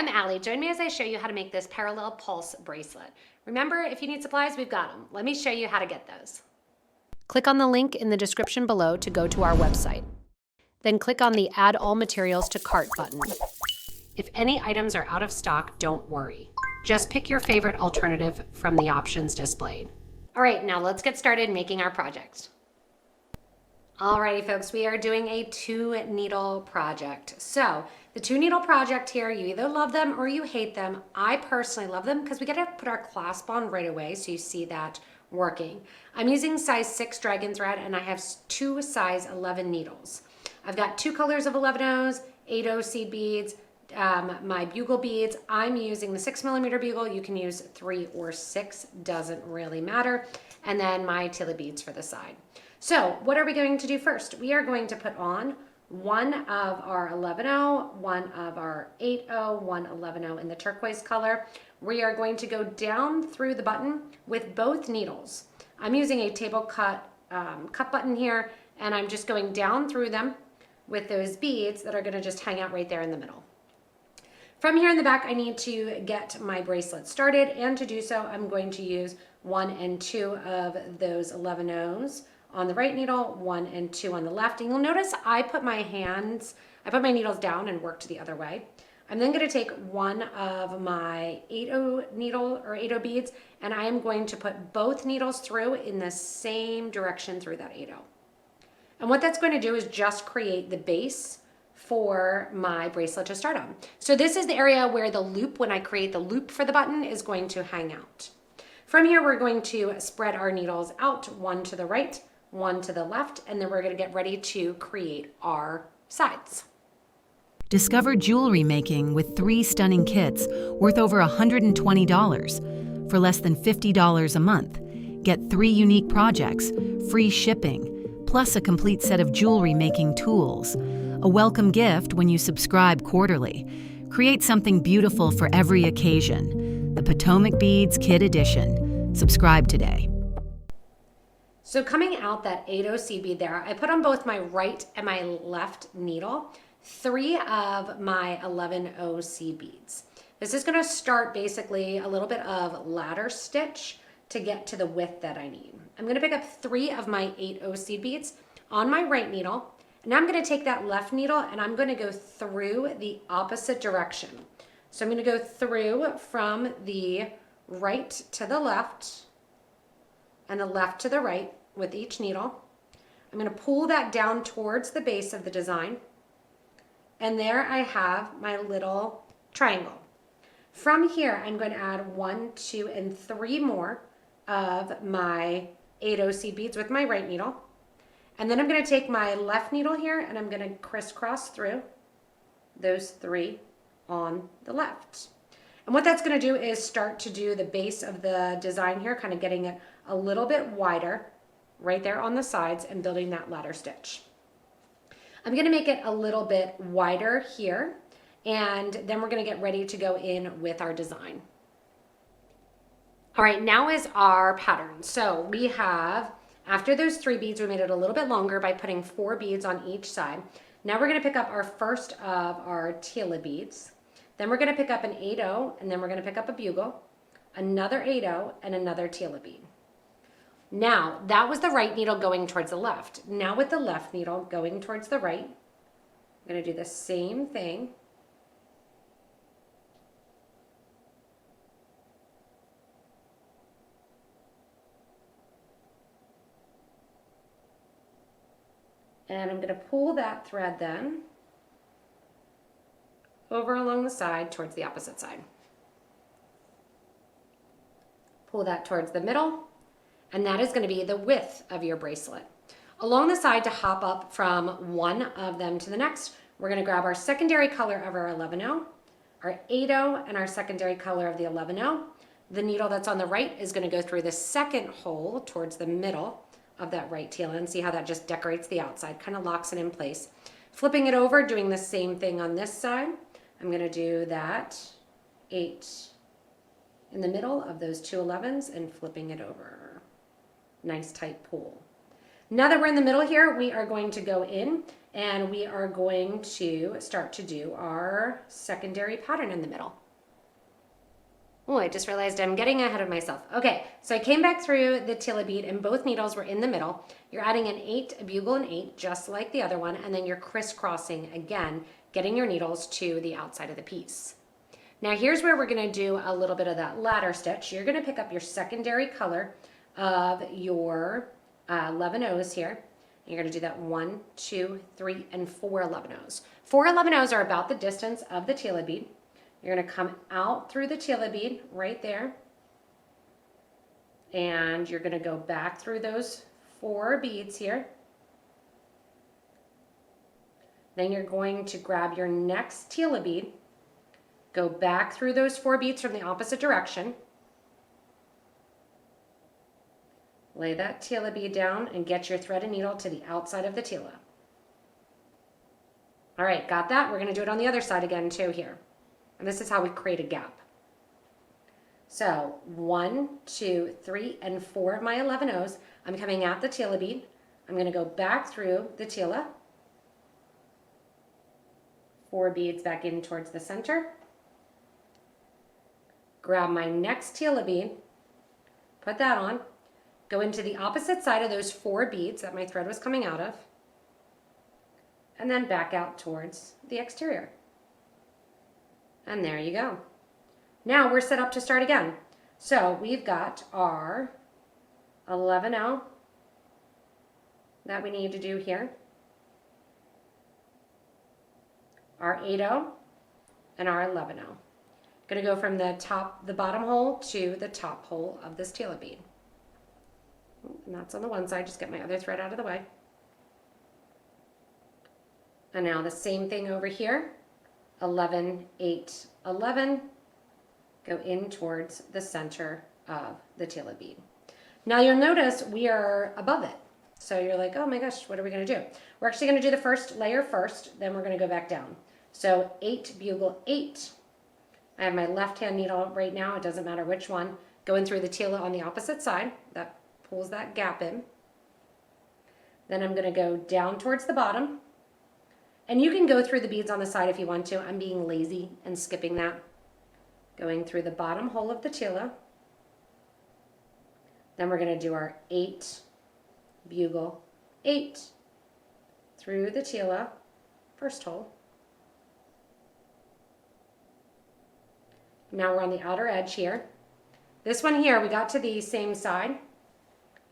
I'm Allie. Join me as I show you how to make this Parallel Pulse Bracelet. Remember, if you need supplies, we've got them. Let me show you how to get those. Click on the link in the description below to go to our website. Then click on the Add All Materials to Cart button. If any items are out of stock, don't worry. Just pick your favorite alternative from the options displayed. All right, now let's get started making our project. Alrighty folks, we are doing a 2-needle project. So the 2-needle project here, you either love them or you hate them. I personally love them because we get to put our clasp on right away, so you see that working. I'm using size 6 dragon thread and I have 2 size 11 needles. I've got 2 colors of 11-0s, 8-0 seed beads, my bugle beads. I'm using the 6mm bugle. You can use 3 or 6, doesn't really matter. And then my Tila beads for the side. So what are we going to do first? We are going to put on one of our 11-0, one of our 8-0, one 11-0 in the turquoise color. We are going to go down through the button with both needles. I'm using a table cut button here, and I'm just going down through them with those beads that are going to just hang out right there in the middle. From here in the back, I need to get my bracelet started, and to do so, I'm going to use 1 and 2 of those 11-0s on the right needle, 1 and 2 on the left. And you'll notice I put my needles down and worked the other way. I'm then going to take one of my 8-0 needle or 8-0 beads, and I am going to put both needles through in the same direction through that 8-0. And what that's going to do is just create the base for my bracelet to start on. So this is the area where the loop, when I create the loop for the button, is going to hang out. From here, we're going to spread our needles out, 1 to the right, 1 to the left, and then we're going to get ready to create our sides. Discover jewelry making with 3 stunning kits worth over $120 for less than $50 a month. Get 3 unique projects, free shipping, plus a complete set of jewelry making tools. A welcome gift when you subscribe quarterly. Create something beautiful for every occasion. The PotomacBeads Kit Edition. Subscribe today. So coming out that 8-0 seed bead there, I put on both my right and my left needle 3 of my 11-0 seed beads. This is going to start basically a little bit of ladder stitch to get to the width that I need. I'm going to pick up 3 of my 8-0 seed beads on my right needle, and I'm going to take that left needle and I'm going to go through the opposite direction. So I'm going to go through from the right to the left and the left to the right with each needle. I'm going to pull that down towards the base of the design. And there I have my little triangle. From here, I'm going to add 1, 2, and 3 more of my 8-0 seed beads with my right needle. And then I'm going to take my left needle here and I'm going to crisscross through those 3 on the left. And what that's going to do is start to do the base of the design here, kind of getting it a little bit wider right there on the sides and building that ladder stitch. I'm going to make it a little bit wider here, and then we're going to get ready to go in with our design. All right, now is our pattern. So we have, after those 3 beads, we made it a little bit longer by putting 4 beads on each side. Now we're going to pick up our first of our Tila beads. Then we're going to pick up an 8-0, and then we're going to pick up a bugle, another 8-0, and another Tila bead. Now, that was the right needle going towards the left. Now with the left needle going towards the right, I'm going to do the same thing. And I'm going to pull that thread then over along the side towards the opposite side. Pull that towards the middle, and that is going to be the width of your bracelet. Along the side, to hop up from one of them to the next, we're going to grab our secondary color of our 11-0, our 8-0, and our secondary color of the 11-0. The needle that's on the right is going to go through the second hole towards the middle of that right Tila, and see how that just decorates the outside, kind of locks it in place. Flipping it over, doing the same thing on this side. I'm going to do that 8 in the middle of those 2 11s and flipping it over. Nice tight pull. Now that we're in the middle here, we are going to go in And we are going to start to do our secondary pattern in the middle. Oh, I just realized I'm getting ahead of myself. Okay, so I came back through the Tila bead and both needles were in the middle. You're adding an 8, a bugle and 8, just like the other one, and then you're crisscrossing again, getting your needles to the outside of the piece. Now here's where we're gonna do a little bit of that ladder stitch. You're gonna pick up your secondary color of your 11 O's here. You're gonna do that 1, 2, 3, and 4 11 O's. 4 11 O's are about the distance of the Tila bead. You're gonna come out through the Tila bead right there. And you're gonna go back through those 4 beads here. Then you're going to grab your next Tila bead, go back through those 4 beads from the opposite direction. Lay that Tila bead down and get your thread and needle to the outside of the Tila. All right, got that? We're gonna do it on the other side again too here. And this is how we create a gap. So 1, 2, 3, and 4 of my 11 O's. I'm coming at the Tila bead. I'm going to go back through the Tila. 4 beads back in towards the center. Grab my next Tila bead. Put that on. Go into the opposite side of those 4 beads that my thread was coming out of. And then back out towards the exterior. And there you go. Now we're set up to start again. So we've got our 11 O that we need to do here, our 8 O, and our 11 O. Going to go from the bottom hole to the top hole of this Tila bead. And that's on the one side. Just get my other thread out of the way. And now the same thing over here. 11, 8, 11, go in towards the center of the Tila bead. Now you'll notice we are above it. So you're like, oh my gosh, what are we gonna do? We're actually gonna do the first layer first, then we're gonna go back down. So 8, bugle 8. I have my left hand needle right now, it doesn't matter which one, going through the Tila on the opposite side. That pulls that gap in. Then I'm gonna go down towards the bottom. And you can go through the beads on the side if you want to. I'm being lazy and skipping that. Going through the bottom hole of the Tila. Then we're going to do our 8, bugle 8 through the Tila, first hole. Now we're on the outer edge here. This one here, we got to the same side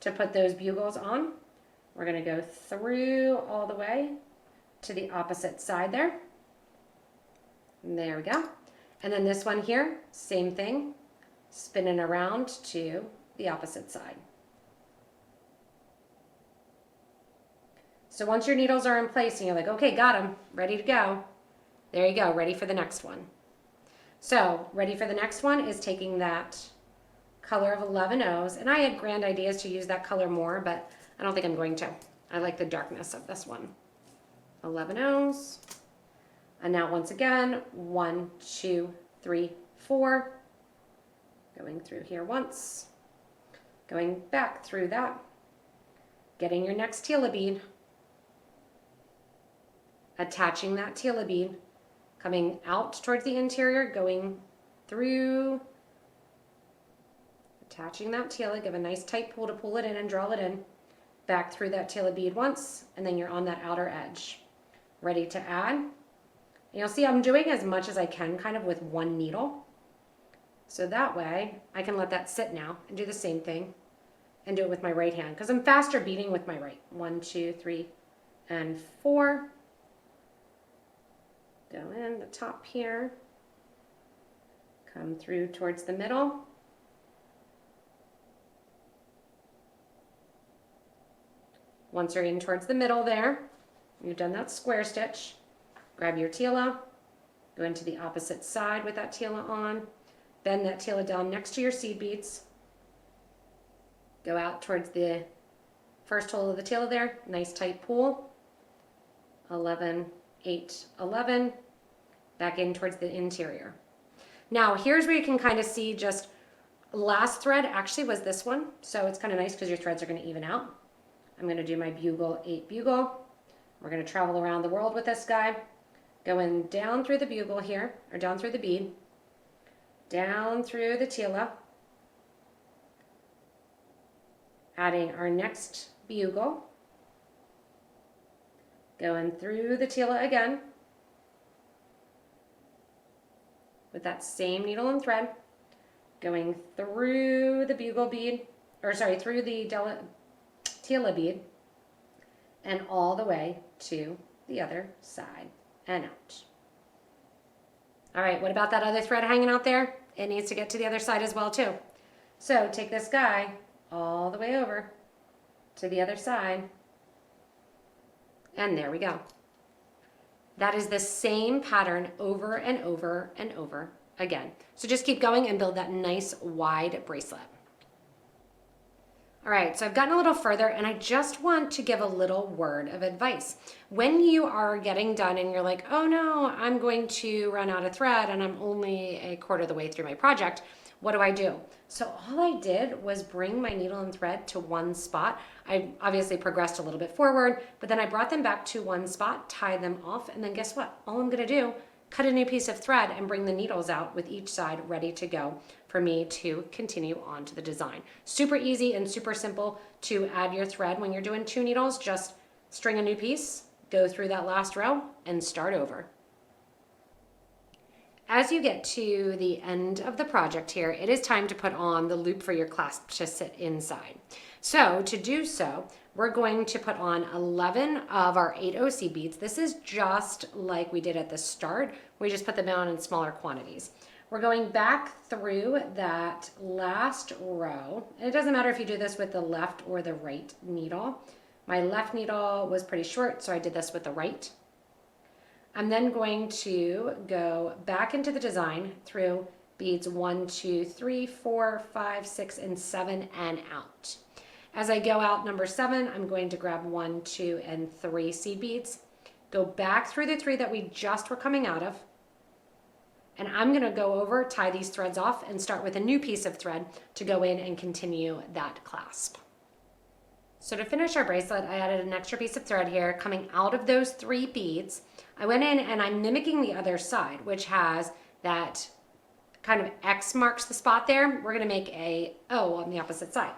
to put those bugles on. We're going to go through all the way to the opposite side there. And there we go. And then this one here, same thing, spinning around to the opposite side. So once your needles are in place and you're like, okay, got them, ready to go. There you go, ready for the next one. So ready for the next one is taking that color of 11 O's, and I had grand ideas to use that color more, but I don't think I'm going to. I like the darkness of this one. 11 O's, and now once again, 1, 2, 3, 4, going through here once, going back through that, getting your next Tila bead, attaching that Tila bead, coming out towards the interior, going through, attaching that Tila, give a nice tight pull to pull it in and draw it in, back through that Tila bead once, and then you're on that outer edge. Ready to add. And you'll see I'm doing as much as I can kind of with one needle. So that way I can let that sit now and do the same thing and do it with my right hand because I'm faster beading with my right. 1, 2, 3, and 4. Go in the top here. Come through towards the middle. Once you're in towards the middle there, you've done that square stitch, grab your Tila, go into the opposite side with that Tila on, bend that Tila down next to your seed beads, go out towards the first hole of the Tila there, nice tight pull, 11, 8, 11, back in towards the interior. Now here's where you can kind of see just last thread actually was this one, so it's kind of nice because your threads are going to even out. I'm going to do my bugle 8 bugle. We're going to travel around the world with this guy, going down through the bugle here, or down through the bead, down through the Tila, adding our next bugle, going through the Tila again, with that same needle and thread, going through the bugle bead, or sorry, through the Tila bead, and all the way to the other side and out. All right, what about that other thread hanging out there? It needs to get to the other side as well too. So take this guy all the way over to the other side, and there we go. That is the same pattern over and over and over again. So just keep going and build that nice wide bracelet. All right, so I've gotten a little further and I just want to give a little word of advice. When you are getting done and you're like, oh no, I'm going to run out of thread and I'm only a quarter of the way through my project, what do? So all I did was bring my needle and thread to one spot. I obviously progressed a little bit forward, but then I brought them back to one spot, tied them off, and then guess what? All I'm gonna do, cut a new piece of thread and bring the needles out with each side ready to go for me to continue on to the design. Super easy and super simple to add your thread when you're doing 2 needles. Just string a new piece, go through that last row, and start over. As you get to the end of the project here, it is time to put on the loop for your clasp to sit inside. So to do so, we're going to put on 11 of our 8 OC beads. This is just like we did at the start. We just put them on in smaller quantities. We're going back through that last row. And it doesn't matter if you do this with the left or the right needle. My left needle was pretty short, so I did this with the right. I'm then going to go back into the design through beads 1, 2, 3, 4, 5, 6, and 7 and out. As I go out number 7, I'm going to grab 1, 2, and 3 seed beads, go back through the 3 that we just were coming out of, and I'm going to go over, tie these threads off, and start with a new piece of thread to go in and continue that clasp. So to finish our bracelet, I added an extra piece of thread here coming out of those 3 beads. I went in and I'm mimicking the other side, which has that kind of X marks the spot there. We're going to make a O on the opposite side.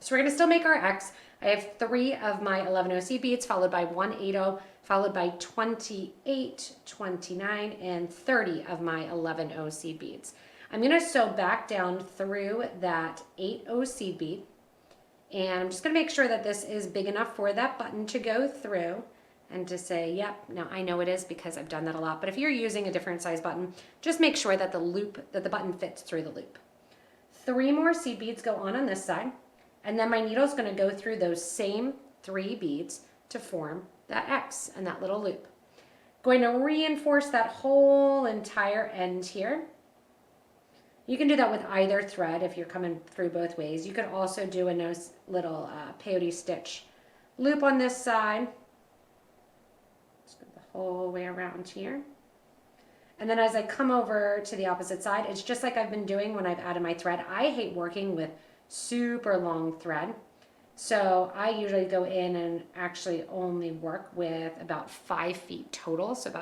So we're going to still make our X. I have 3 of my 11 OC beads, followed by 1 8-0, followed by 28, 29, and 30 of my 11 OC beads. I'm going to sew back down through that 8 OC bead, and I'm just going to make sure that this is big enough for that button to go through, and to say, yep, now I know it is because I've done that a lot, but if you're using a different size button, just make sure that the button fits through the loop. 3 more seed beads go on this side, and then my needle is going to go through those same 3 beads to form that X and that little loop. Going to reinforce that whole entire end here. You can do that with either thread if you're coming through both ways. You could also do a nice little peyote stitch loop on this side. Just go the whole way around here. And then as I come over to the opposite side, it's just like I've been doing when I've added my thread. I hate working with super long thread. So I usually go in and actually only work with about 5 feet total, so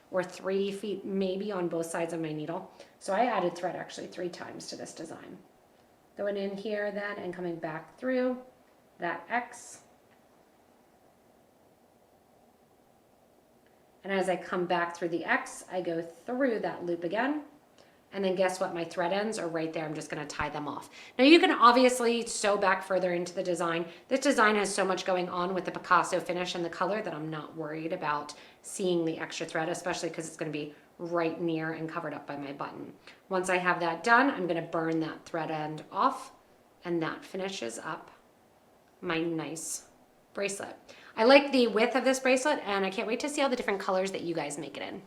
or 3 feet maybe on both sides of my needle. So I added thread actually 3 times to this design. Going in here then and coming back through that X. And as I come back through the X, I go through that loop again. And then guess what? My thread ends are right there. I'm just going to tie them off. Now you can obviously sew back further into the design. This design has so much going on with the Picasso finish and the color that I'm not worried about seeing the extra thread, especially because it's going to be right near and covered up by my button. Once I have that done, I'm going to burn that thread end off, and that finishes up my nice bracelet. I like the width of this bracelet, and I can't wait to see all the different colors that you guys make it in.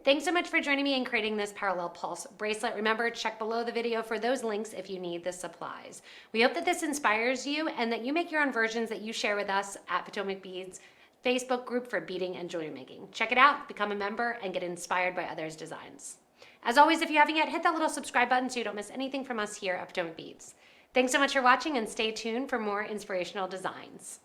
Thanks so much for joining me in creating this Parallel Pulse bracelet. Remember, check below the video for those links if you need the supplies. We hope that this inspires you and that you make your own versions that you share with us at PotomacBeads Facebook group for beading and jewelry making. Check it out, become a member, and get inspired by others' designs. As always, if you haven't yet, hit that little subscribe button so you don't miss anything from us here at PotomacBeads. Thanks so much for watching, and stay tuned for more inspirational designs.